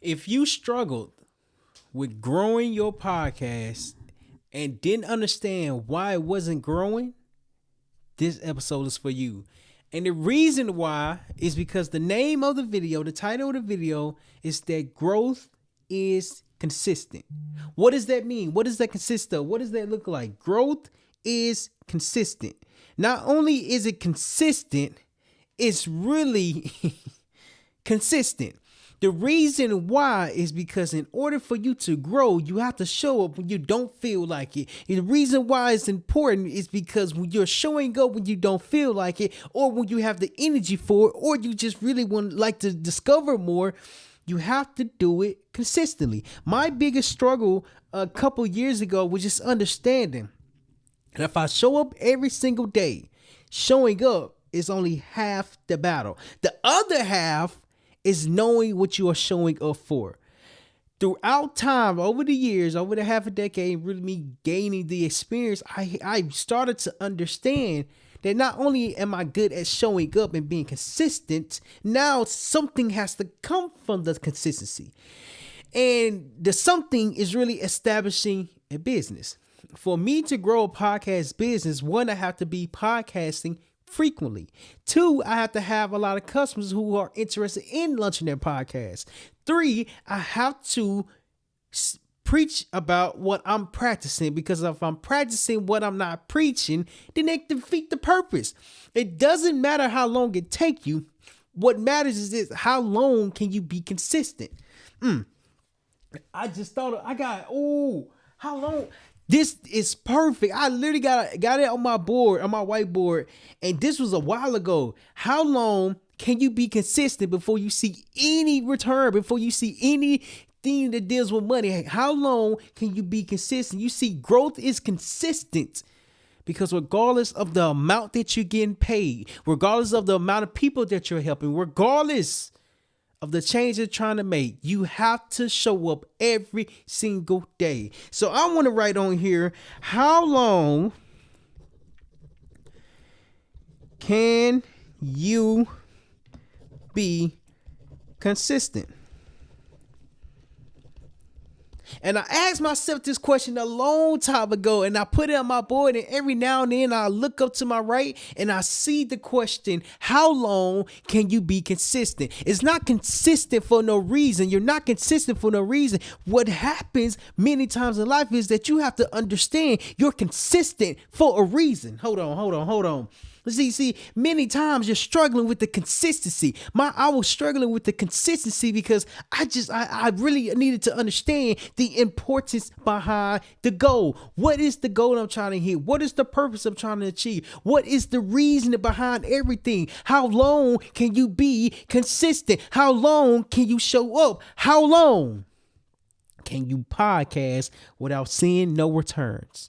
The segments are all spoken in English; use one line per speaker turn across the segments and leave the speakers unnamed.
If you struggled with growing your podcast and didn't understand why it wasn't growing, this episode is for you. And the reason why is because the name of the video, the title of the video is that growth is consistent. What does that mean? What does that consist of? What does that look like? Growth is consistent. Not only is it consistent, it's really consistent. The reason why is because in order for you to grow, you have to show up when you don't feel like it. And the reason why it's important is because when you're showing up when you don't feel like it, or when you have the energy for it, or you just really like to discover more, you have to do it consistently. My biggest struggle a couple years ago was just understanding that if I show up every single day, showing up is only half the battle. The other half is knowing what you are showing up for. Throughout time, over the years, over the half a decade, really me gaining the experience, I started to understand that not only am I good at showing up and being consistent, now something has to come from the consistency. And the something is really establishing a business. For me to grow a podcast business, one, I have to be podcasting frequently. Two, I have to have a lot of customers who are interested in launching their podcast. Three, I have to preach about what I'm practicing, because if I'm practicing what I'm not preaching, then they defeat the purpose. It doesn't matter how long it take you. What matters is this: how long can you be consistent? I just thought how long? This is perfect. I literally got it on my board, on my whiteboard, and this was a while ago. How long can you be consistent before you see any return, before you see anything that deals with money? How long can you be consistent? You see, growth is consistent because regardless of the amount that you're getting paid, regardless of the amount of people that you're helping, regardless of the change you're trying to make, you have to show up every single day. So I want to write on here, how long can you be consistent? And I asked myself this question a long time ago, and I put it on my board, and every now and then I look up to my right and I see the question, how long can you be consistent? It's not consistent for no reason. You're not consistent for no reason. What happens many times in life is that you have to understand you're consistent for a reason. Hold on. See, many times you're struggling with the consistency. I was struggling with the consistency because I really needed to understand the importance behind the goal. What is the goal I'm trying to hit? What is the purpose I'm trying to achieve? What is the reason behind everything? How long can you be consistent? How long can you show up? How long can you podcast without seeing no returns?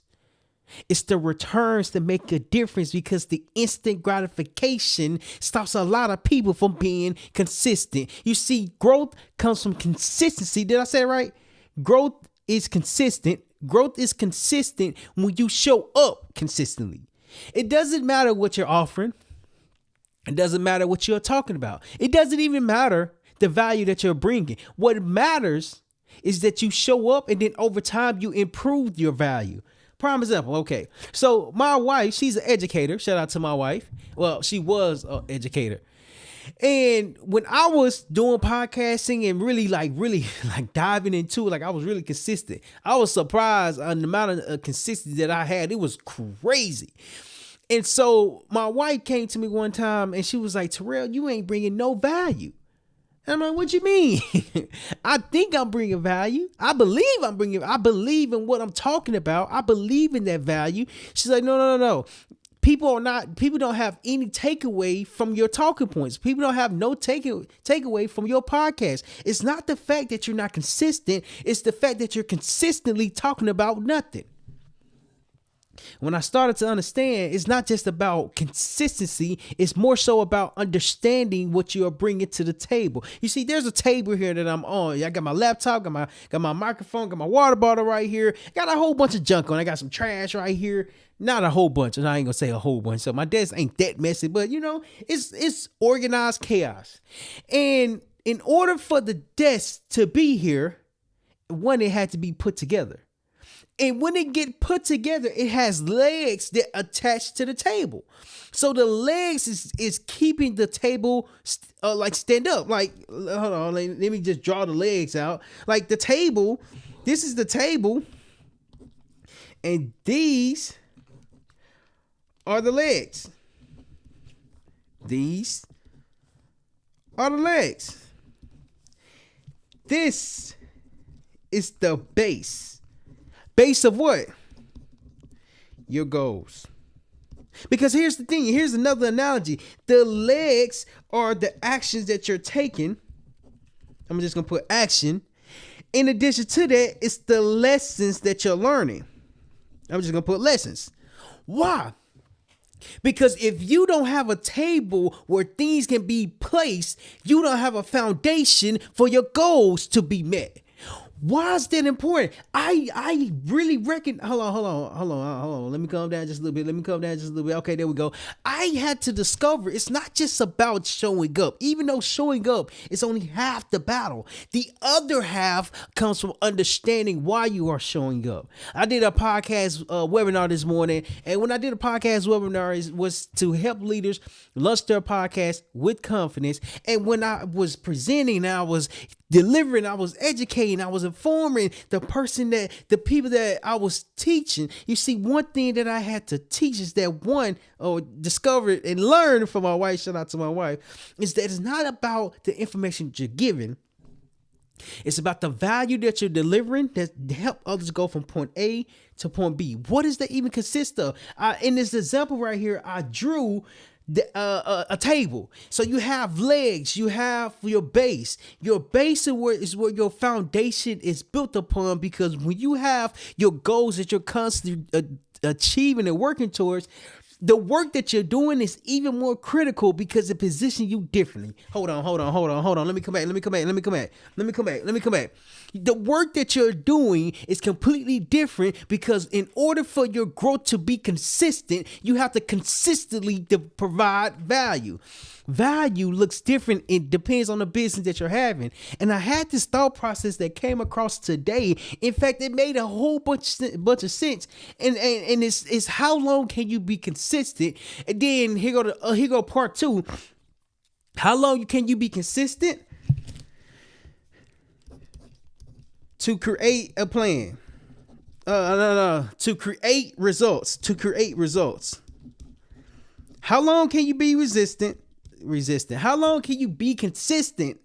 It's the returns that make a difference, because the instant gratification stops a lot of people from being consistent. You see, growth comes from consistency. Did I say it right? Growth is consistent. Growth is consistent when you show up consistently. It doesn't matter what you're offering. It doesn't matter what you're talking about. It doesn't even matter the value that you're bringing. What matters is that you show up, and then over time you improve your value. Prime example. Okay. So my wife, she's an educator. Shout out to my wife. Well, she was an educator. And when I was doing podcasting and really diving into it, I was really consistent. I was surprised on the amount of consistency that I had. It was crazy. And so my wife came to me one time and she was like, Terrell, you ain't bringing no value. And I'm like, what you mean? I think I'm bringing value. I believe in what I'm talking about. I believe in that value. She's like, no. People don't have any takeaway from your talking points. People don't have no takeaway from your podcast. It's not the fact that you're not consistent. It's the fact that you're consistently talking about nothing. When I started to understand, it's not just about consistency. It's more so about understanding what you are bringing to the table. You see, there's a table here that I'm on. I got my laptop, got my microphone, got my water bottle right here. Got a whole bunch of junk on. I got some trash right here. Not a whole bunch. And I ain't gonna say a whole bunch. So my desk ain't that messy, but it's organized chaos. And In order for the desk to be here, one, it had to be put together. And when it get put together, it has legs that attach to the table. So the legs is keeping the table like stand up. Like, hold on, let me just draw the legs out. Like the table, this is the table, and these are the legs. These are the legs. This is the base. Base of what? Your goals. Because here's the thing. Here's another analogy. The legs are the actions that you're taking. I'm just going to put action. In addition to that, it's the lessons that you're learning. I'm just going to put lessons. Why? Because if you don't have a table where things can be placed, you don't have a foundation for your goals to be met. Why is that important? I really reckon. Hold on. Let me calm down just a little bit. Okay, there we go. I had to discover it's not just about showing up. Even though showing up is only half the battle, the other half comes from understanding why you are showing up. I did a podcast webinar this morning, and when I did a podcast webinar, it was to help leaders launch their podcast with confidence. And when I was presenting, I was delivering, I was educating, I was informing the people that I was teaching. You see, one thing that I had to teach is that discover and learn from my wife, shout out to my wife, is that it's not about the information that you're giving. It's about the value that you're delivering that help others go from point A to point B. What does that even consist of? In this example right here, I drew a table. So you have legs, you have your base. Your base is where your foundation is built upon, because when you have your goals that you're constantly achieving and working towards, the work that you're doing is even more critical because it positions you differently. Hold on. Let me come back. The work that you're doing is completely different because in order for your growth to be consistent, you have to consistently provide value. Value looks different. It depends on the business that you're having. And I had this thought process that came across today. In fact, it made a whole bunch of sense. And it's how long can you be consistent? And then here go part two. How long can you be consistent? To create a plan. To create results. How long can you be resistant? How long can you be consistent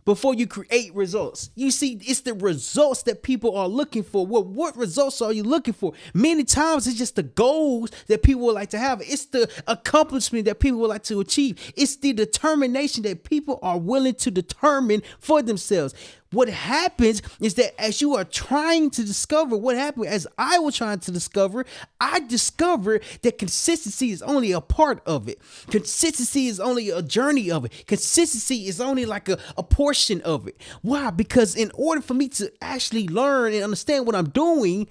before you create results? You see, it's the results that people are looking for. Well, what results are you looking for? Many times it's just the goals that people would like to have. It's the accomplishment that people would like to achieve. It's the determination that people are willing to determine for themselves. What happens is that as you are trying to discover what happened, as I was trying to discover, I discovered that consistency is only a part of it. Consistency is only a journey of it. Consistency is only like a portion of it. Why? Because in order for me to actually learn and understand what I'm doing,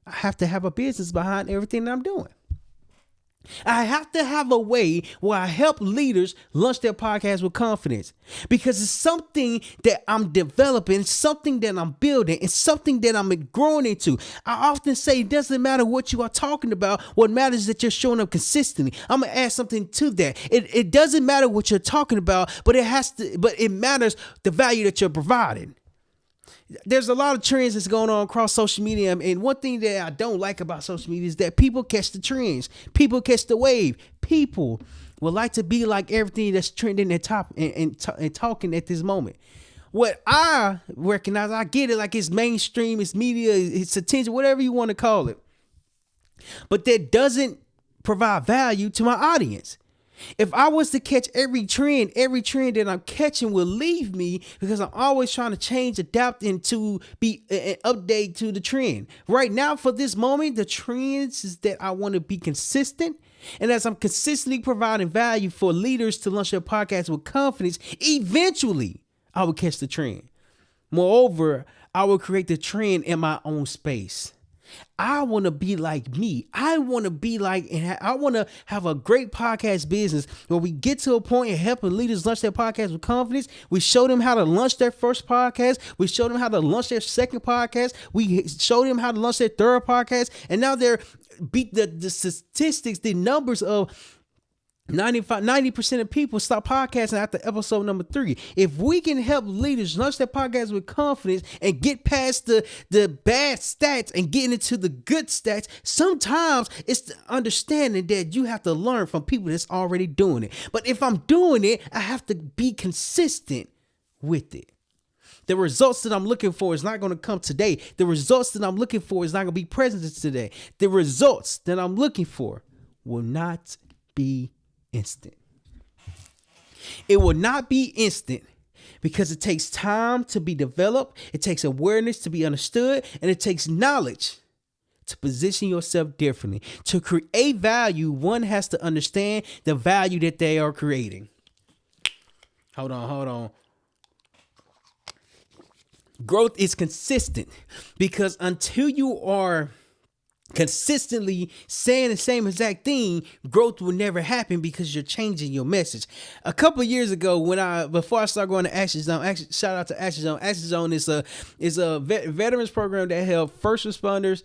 I have to have a business behind everything that I'm doing. I have to have a way where I help leaders launch their podcast with confidence, because it's something that I'm developing, it's something that I'm building, it's something that I'm growing into. I often say it doesn't matter what you are talking about. What matters is that you're showing up consistently. I'm going to add something to that. It doesn't matter what you're talking about, but it matters the value that you're providing. There's a lot of trends that's going on across social media. And one thing that I don't like about social media is that people catch the trends. People catch the wave. People would like to be like everything that's trending at top and talking at this moment. What I recognize, I get it, like it's mainstream, it's media, it's attention, whatever you want to call it. But that doesn't provide value to my audience. If I was to catch every trend that I'm catching will leave me, because I'm always trying to change, adapt, and to be an update to the trend. Right now, for this moment, the trends is that I want to be consistent. And as I'm consistently providing value for leaders to launch their podcast with confidence, eventually I will catch the trend. Moreover, I will create the trend in my own space. I want to be like me. I want to be like, and I want to have a great podcast business where we get to a point and helping leaders launch their podcast with confidence. We show them how to launch their first podcast. We show them how to launch their second podcast. We show them how to launch their third podcast. And now they're beat the statistics, the numbers of 90% of people stop podcasting after episode number 3. If we can help leaders launch their podcast with confidence and get past the bad stats and get into the good stats, sometimes it's the understanding that you have to learn from people that's already doing it. But if I'm doing it, I have to be consistent with it. The results that I'm looking for is not going to come today. The results that I'm looking for is not going to be present today. The results that I'm looking for will not be instant. It will not be instant because it takes time to be developed. It takes awareness to be understood, and it takes knowledge to position yourself differently. To create value, one has to understand the value that they are creating. Hold on. Growth is consistent because until you are consistently saying the same exact thing, growth will never happen because you're changing your message. A couple of years ago, before I started going to Action Zone, shout out to Action Zone. Action Zone is a veterans program that help first responders,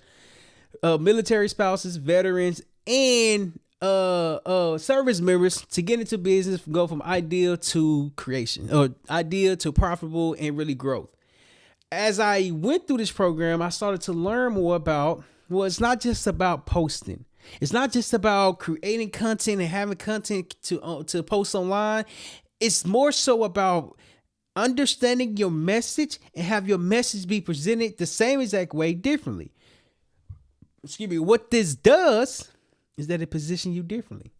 military spouses, veterans, and service members to get into business, go from idea to creation, or idea to profitable and really growth. As I went through this program, I started to learn more about, well, it's not just about posting. It's not just about creating content and having content to post online. It's more so about understanding your message and have your message be presented the same exact way differently. What this does is that it positions you differently.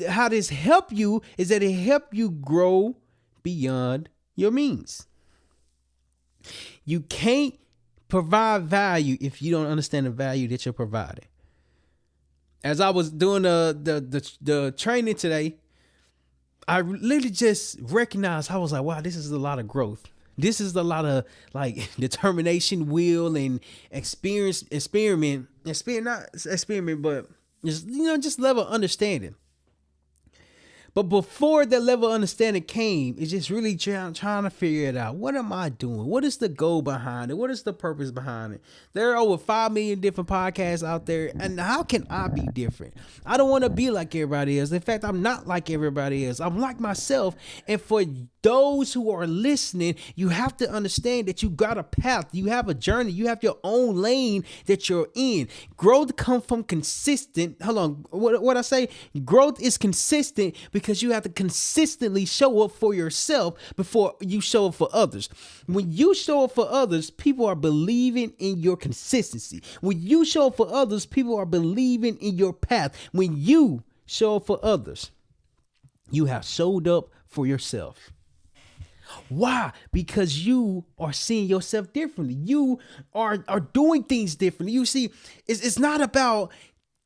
How this help you is that it help you grow beyond your means. You can't provide value if you don't understand the value that you're providing. As I was doing the training today, I literally just recognized, I was like, wow, this is a lot of growth. This is a lot of like determination, will, and not experiment, but just level of understanding. But before that level of understanding came, it's just really trying to figure it out. What am I doing? What is the goal behind it? What is the purpose behind it? There are over 5 million different podcasts out there. And how can I be different? I don't want to be like everybody else. In fact, I'm not like everybody else. I'm like myself. And for those who are listening, you have to understand that you got a path. You have a journey. You have your own lane that you're in. Growth comes from consistent. Hold on. What I say? Growth is consistent because you have to consistently show up for yourself before you show up for others. When you show up for others, people are believing in your consistency. When you show up for others, people are believing in your path. When you show up for others, you have showed up for yourself. Why? Because you are seeing yourself differently. You are doing things differently. You see, it's not about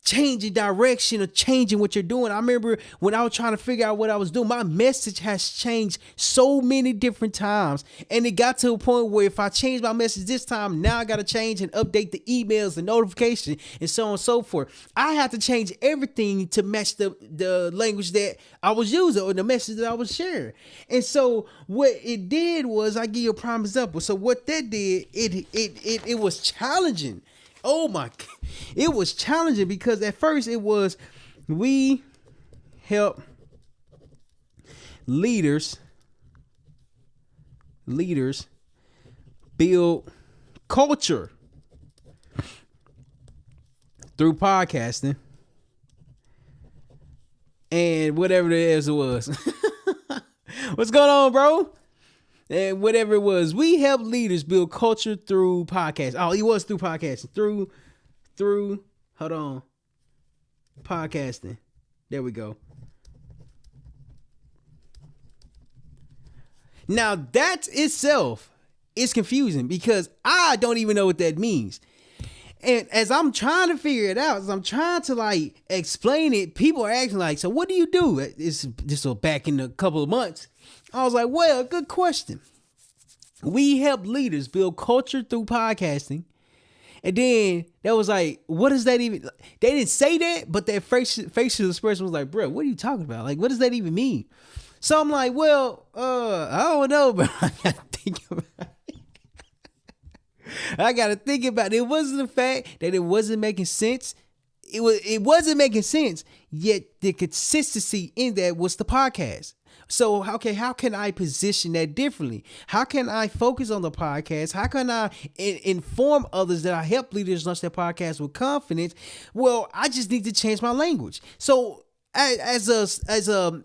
changing direction or changing what you're doing. I remember when I was trying to figure out what I was doing, my message has changed so many different times. And it got to a point where if I change my message this time, now I got to change and update the emails and notification and so on and so forth. I had to change everything to match the language that I was using or the message that I was sharing. And so what it did was, I give you a prime example. So what that did, it was challenging. Oh my, it was challenging because at first it was, we help leaders build culture through podcasting and whatever it is it was. What's going on, bro? And whatever it was, we help leaders build culture through podcasts. Oh, it was through podcasting. Through, hold on. Podcasting. There we go. Now, that itself is confusing because I don't even know what that means. And as I'm trying to figure it out, as I'm trying to like explain it, people are asking like, so what do you do? This was back in a couple of months. I was like, well, good question. We help leaders build culture through podcasting And then that was like, what does that even? They didn't say that, but their facial expression was like, bro, what are you talking about? Like, what does that even mean? So I'm like, well, I don't know, but I gotta think about it. I gotta think about it. It wasn't the fact that it wasn't making sense. It wasn't making sense. Yet the consistency in that was the podcast. So okay, how can I position that differently? How can I focus on the podcast? How can I inform others that I help leaders launch their podcast with confidence? Well, I just need to change my language. So as a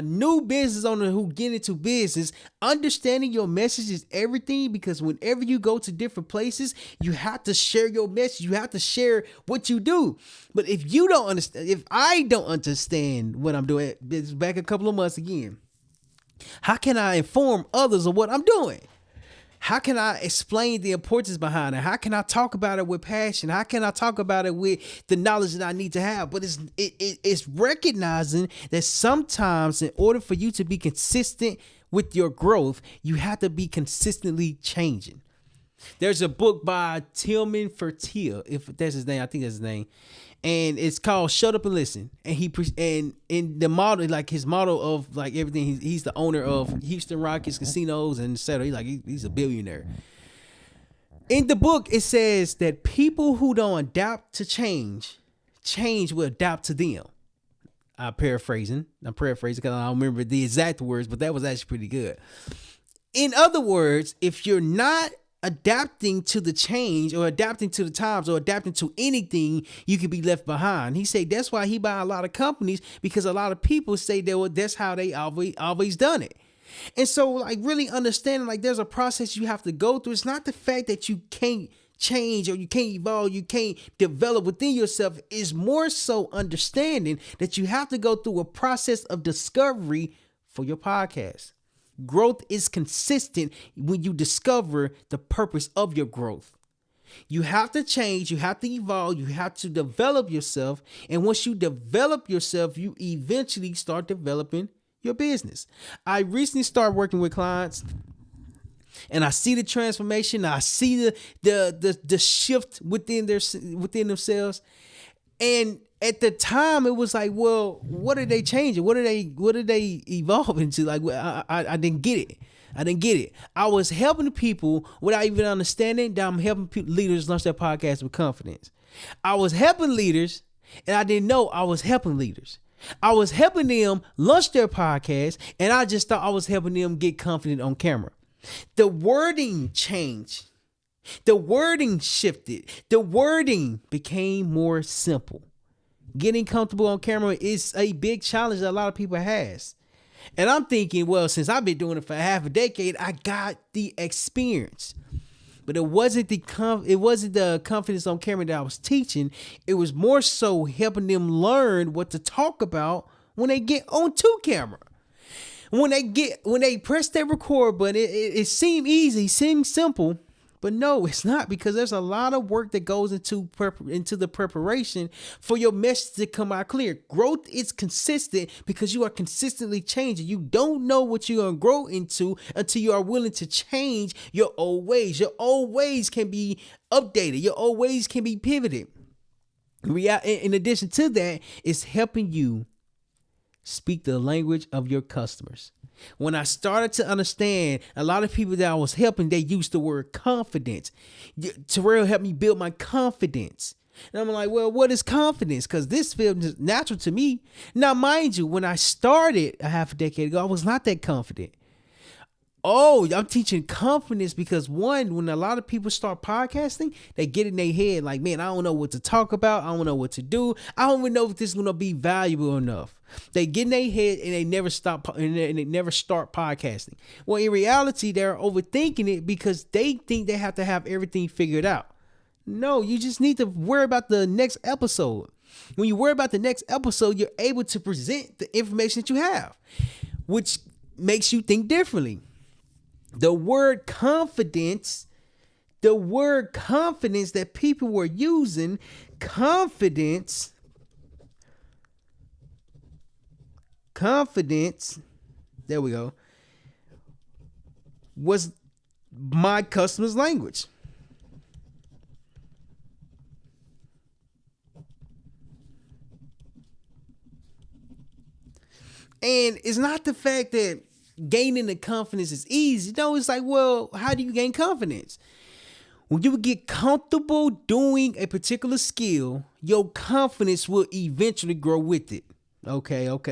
new business owner who get into business, understanding your message is everything, because whenever you go to different places, you have to share your message. You have to share what you do. But if you don't understand, if I don't understand what I'm doing, it's back a couple of months again, how can I inform others of what I'm doing? How can I explain the importance behind it? How can I talk about it with passion? How can I talk about it with the knowledge that I need to have? But it's recognizing that sometimes in order for you to be consistent with your growth, you have to be consistently changing. There's a book by Tillman Fertitta, if that's his name, I think that's his name. And it's called Shut Up and Listen. And in the model, like his model of like everything, he's the owner of Houston Rockets casinos and etc. He's a billionaire. In the book, it says that people who don't adapt to change will adapt to them. I'm paraphrasing because I don't remember the exact words, but that was actually pretty good. In other words, if you're not adapting to the change or adapting to the times or adapting to anything, you could be left behind. He said that's why he buy a lot of companies, because a lot of people say that that's how they always done it. And so like really understanding like there's a process you have to go through. It's not the fact that you can't change or you can't evolve, you can't develop within yourself. Is more so understanding that you have to go through a process of discovery for your podcast. Growth is consistent when you discover the purpose of your growth. You have to change, you have to evolve, you have to develop yourself. And once you develop yourself, you eventually start developing your business. I recently started working with clients and I see the transformation. I see the shift within themselves. And at the time, it was like, well, what are they changing? What are they evolving to? Like, I didn't get it. I was helping people without even understanding that I'm helping leaders launch their podcast with confidence. I was helping leaders, and I didn't know I was helping leaders. I was helping them launch their podcast, and I just thought I was helping them get confident on camera. The wording changed. The wording shifted. The wording became more simple. Getting comfortable on camera is a big challenge that a lot of people has. And I'm thinking, well, since I've been doing it for half a decade, I got the experience. But it wasn't the confidence on camera that I was teaching. It was more so helping them learn what to talk about when they get onto camera. When they press that record button, it seemed easy, seemed simple. But no, it's not, because there's a lot of work that goes into the preparation for your message to come out clear. Growth is consistent because you are consistently changing. You don't know what you're going to grow into until you are willing to change your old ways. Your old ways can be updated. Your old ways can be pivoted. In addition to that, it's helping you speak the language of your customers. When I started to understand, a lot of people that I was helping, they used the word confidence. Terrell helped me build my confidence. And I'm like, well, what is confidence? Because this feels natural to me. Now, mind you, when I started a half a decade ago, I was not that confident. Oh, I'm teaching confidence because when a lot of people start podcasting, they get in their head like, man, I don't know what to talk about. I don't know what to do. I don't even know if this is going to be valuable enough. They get in their head and they never start podcasting. Well, in reality, they're overthinking it because they think they have to have everything figured out. No, you just need to worry about the next episode. When you worry about the next episode, you're able to present the information that you have, which makes you think differently. The word confidence that people were using, confidence, there we go, was my customer's language. And it's not the fact that gaining the confidence is easy. No, it's like, well, how do you gain confidence? When you get comfortable doing a particular skill, your confidence will eventually grow with it. Okay. Hold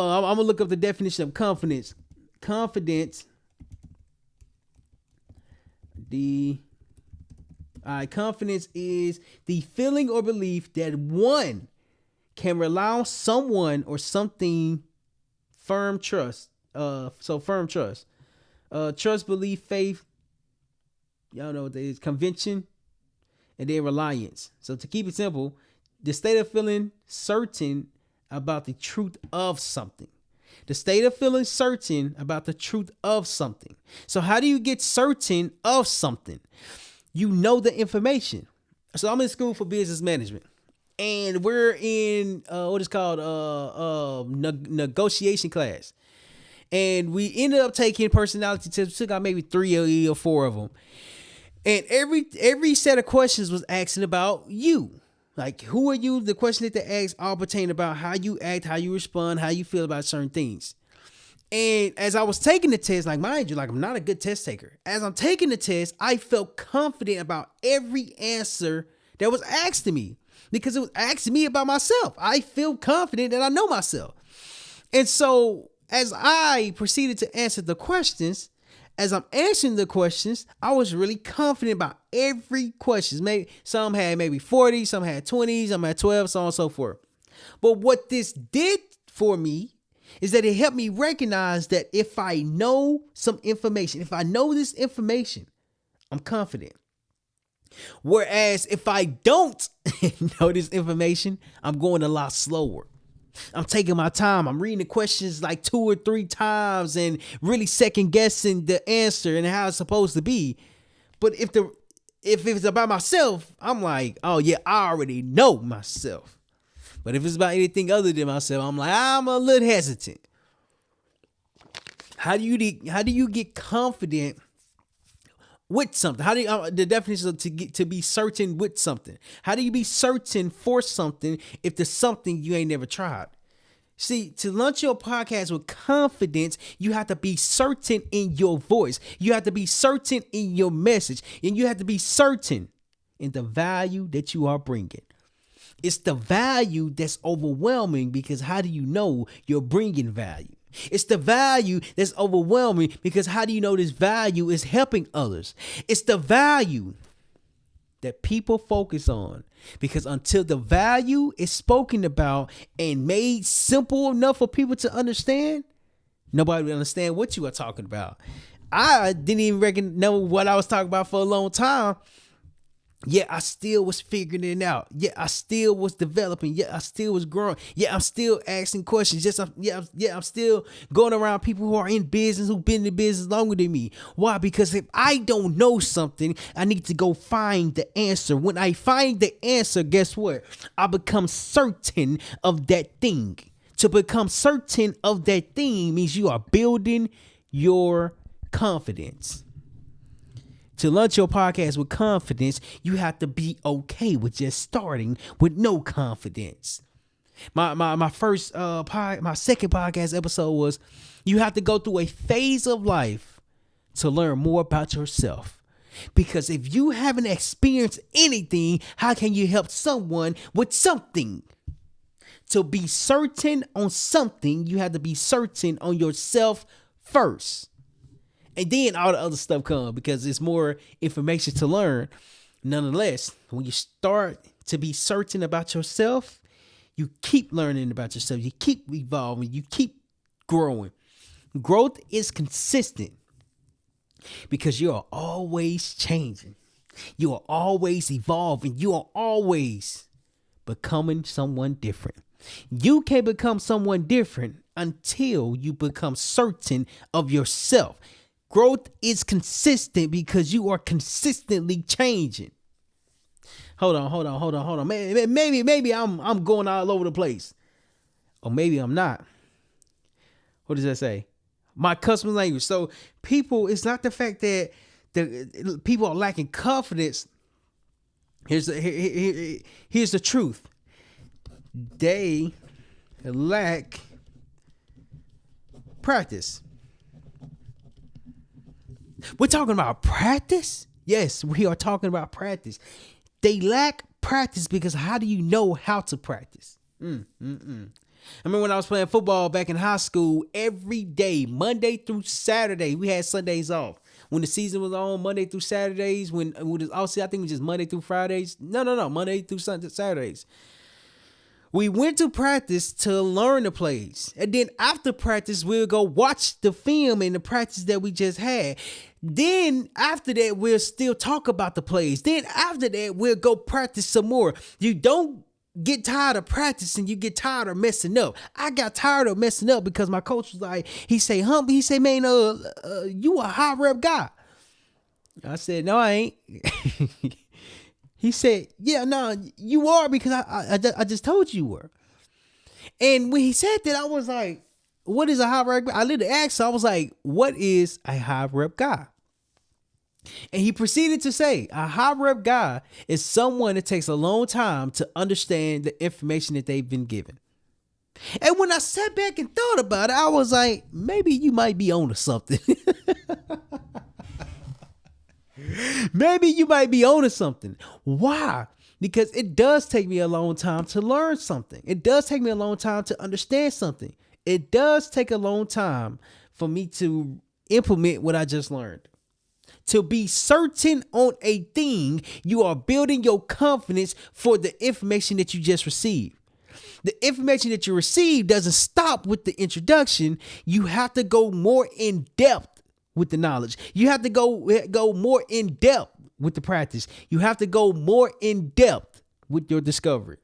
on, I'm gonna look up the definition of confidence. Confidence. Confidence is the feeling or belief that one can rely on someone or something. Firm trust. Firm trust. Trust, belief, faith. Y'all know what that is. Convention, and then reliance. So to keep it simple, the state of feeling certain about the truth of something. The state of feeling certain about the truth of something. So how do you get certain of something? You know the information. So I'm in school for business management, and we're in what is called negotiation class. And we ended up taking personality tests. We took out maybe 3 or 4 of them. And every set of questions was asking about you. Like, who are you? The question that they asked all pertain about how you act, how you respond, how you feel about certain things. And as I was taking the test, like, mind you, like, I'm not a good test taker. As I'm taking the test, I felt confident about every answer that was asked to me because it was asking me about myself. I feel confident that I know myself. And so as I proceeded to answer the questions, as I'm answering the questions, I was really confident about every question. Maybe some had maybe 40, some had 20, some had 12, so on and so forth. But what this did for me is that it helped me recognize that if I know some information, if I know this information, I'm confident. Whereas if I don't know this information, I'm going a lot slower. I'm taking my time. I'm reading the questions like 2 or 3 times and really second guessing the answer and how it's supposed to be. But if it's about myself, I'm like, oh yeah, I already know myself. But if it's about anything other than myself, I'm a little hesitant. How do you get confident with something? How do you, the definition of to be certain with something? How do you be certain for something if there's something you ain't never tried? See, to launch your podcast with confidence, you have to be certain in your voice. You have to be certain in your message, and you have to be certain in the value that you are bringing. It's the value that's overwhelming because how do you know you're bringing value? It's the value that's overwhelming because how do you know this value is helping others? It's the value that people focus on because until the value is spoken about and made simple enough for people to understand, nobody will understand what you are talking about. I didn't even know what I was talking about for a long time. Yeah, I still was figuring it out. Yeah, I still was developing. Yeah, I still was growing. Yeah, I'm still asking questions. I'm still going around people who are in business, who've been in business longer than me. Why? Because if I don't know something, I need to go find the answer. When I find the answer, guess what? I become certain of that thing. To become certain of that thing means you are building your confidence. To launch your podcast with confidence, you have to be okay with just starting with no confidence. My second podcast episode was you have to go through a phase of life to learn more about yourself. Because if you haven't experienced anything, how can you help someone with something? To be certain on something, you have to be certain on yourself first. And then all the other stuff comes because it's more information to learn. Nonetheless, when you start to be certain about yourself, you keep learning about yourself. You keep evolving. You keep growing. Growth is consistent because you are always changing. You are always evolving. You are always becoming someone different. You can become someone different until you become certain of yourself. Growth is consistent because you are consistently changing. Hold on. Maybe I'm going all over the place. Or maybe I'm not. What does that say? My customer language. So people, it's not the fact that the people are lacking confidence. Here's the truth. They lack practice. We're talking about practice? Yes, we are talking about practice. They lack practice because how do you know how to practice? I remember when I was playing football back in high school, every day, Monday through Saturday, we had Sundays off. When the season was on, Monday through Saturdays, when it was, also, I think it was just Monday through Fridays. No, Monday through Saturdays. We went to practice to learn the plays. And then after practice, we'll go watch the film and the practice that we just had. Then after that, we'll still talk about the plays. Then after that, we'll go practice some more. You don't get tired of practicing, you get tired of messing up. I got tired of messing up because my coach was like, he say, man, you a high rep guy. I said, no, I ain't. He said, yeah, no, you are, because I just told you were. And when he said that, I was like, what is a high rep guy? I literally asked, so I was like, what is a high rep guy? And he proceeded to say, a high rep guy is someone that takes a long time to understand the information that they've been given. And when I sat back and thought about it, I was like, maybe you might be on to something. Maybe you might be on to something. Why? Because it does take me a long time to learn something. It does take me a long time to understand something. It does take a long time for me to implement what I just learned. To be certain on a thing, you are building your confidence for the information that you just received. The information that you receive doesn't stop with the introduction. You have to go more in depth with the knowledge. You have to go more in depth with the practice. You have to go more in depth with your discovery.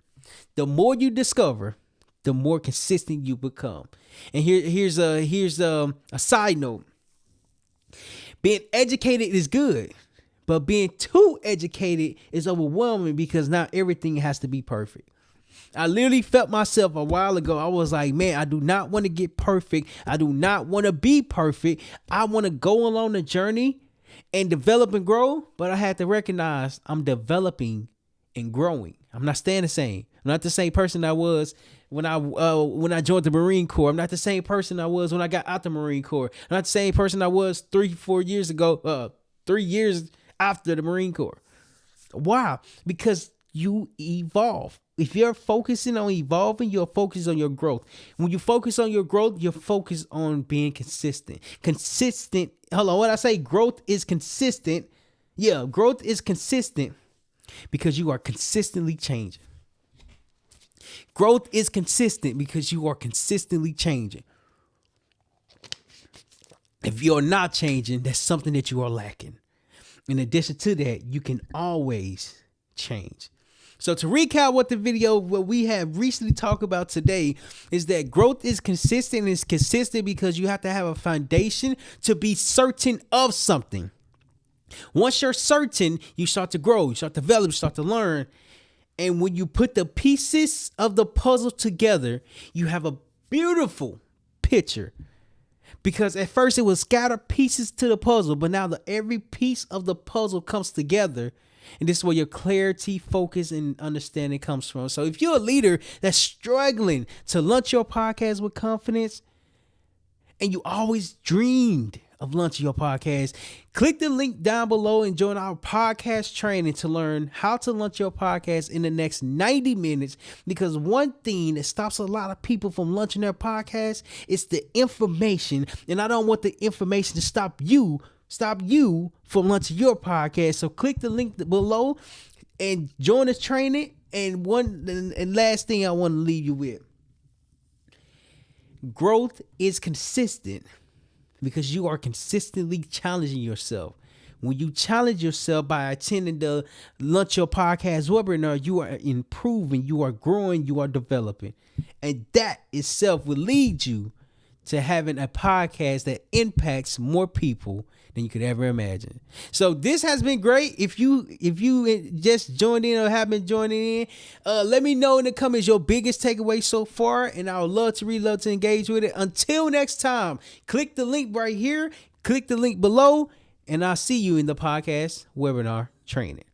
The more you discover, the more consistent you become. And here's a side note. Being educated is good, but being too educated is overwhelming because not everything has to be perfect. I literally felt myself a while ago. I was like, man, I do not want to get perfect. I do not want to be perfect. I want to go along the journey and develop and grow, but I had to recognize I'm developing and growing. I'm not staying the same. I'm not the same person I was when I joined the Marine Corps. I'm not the same person I was when I got out the Marine Corps. I'm not the same person I was 3-4 years ago, 3 years after the Marine Corps. Why? Because you evolve. If you're focusing on evolving, you're focused on your growth. When you focus on your growth, you're focused on being consistent. Consistent. Hold on. When I say growth is consistent, growth is consistent because you are consistently changing. Growth is consistent because you are consistently changing. If you're not changing, that's something that you are lacking. In addition to that, you can always change. So to recap what we have recently talked about today is that growth is consistent, and it's consistent because you have to have a foundation to be certain of something. Once you're certain, you start to grow, you start to develop, you start to learn. And when you put the pieces of the puzzle together, you have a beautiful picture. Because at first it was scattered pieces to the puzzle, but now every piece of the puzzle comes together. And this is where your clarity, focus, and understanding comes from. So if you're a leader that's struggling to launch your podcast with confidence, and you always dreamed of launching your podcast, click the link down below and join our podcast training to learn how to launch your podcast in the next 90 minutes. Because one thing that stops a lot of people from launching their podcast is the information. And I don't want the information to stop you from launching your podcast. So click the link below and join this training. And last thing I want to leave you with. Growth is consistent because you are consistently challenging yourself. When you challenge yourself by attending the Launch Your Podcast webinar, you are improving, you are growing, you are developing. And that itself will lead you to having a podcast that impacts more people than you could ever imagine. So this has been great. If you just joined in or have been joining in, let me know in the comments your biggest takeaway so far, and I would love to engage with it. Until next time, click the link right here, click the link below, and I'll see you in the podcast webinar training.